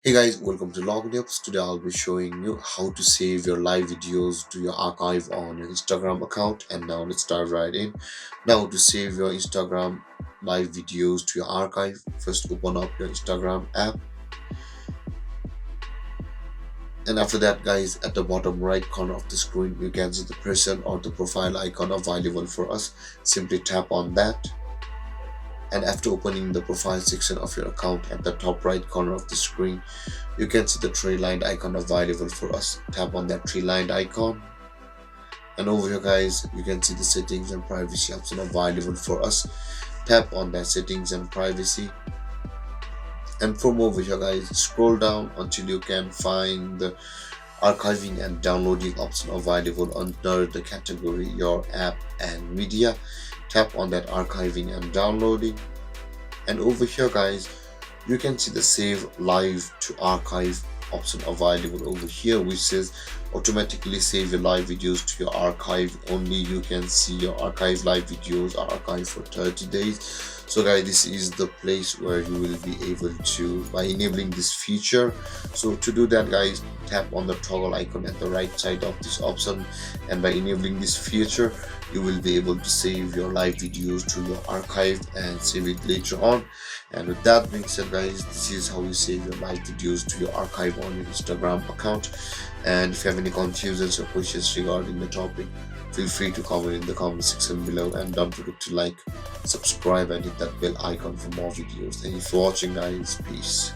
Hey guys, welcome to Login Tips. Today I'll be showing you how to save your live videos to your archive on your Instagram account. And now let's dive right in. Now to save your Instagram live videos to your archive, first open up your Instagram app. And after that guys, at the bottom right corner of the screen, you can see the person or the profile icon available for us. Simply tap on that. And after opening the profile section of your account, at the top right corner of the screen, you can see the tree lined icon available for us. Tap on that tree lined icon, and over here guys, you can see the settings and privacy option available for us. Tap on that settings and privacy, and from over here guys, scroll down until you can find the archiving and downloading option available under the category your app and media. Tap on that archiving and downloading, and over here guys, you can see the save live to archive option available over here, which says automatically save your live videos to your archive. Only you can see your archive live videos are archived for 30 days. So guys, this is the place where you will be able to, by enabling this feature. So to do that guys, tap on the toggle icon at the right side of this option, and by enabling this feature, you will be able to save your live videos to your archive and save it later on. And with that being said guys, this is how you save your live videos to your archive on your Instagram account. And if you have any confusions or questions regarding the topic, feel free to comment in the comment section below, and don't forget to like, subscribe and hit that bell icon for more videos. Thank you for watching guys. Peace.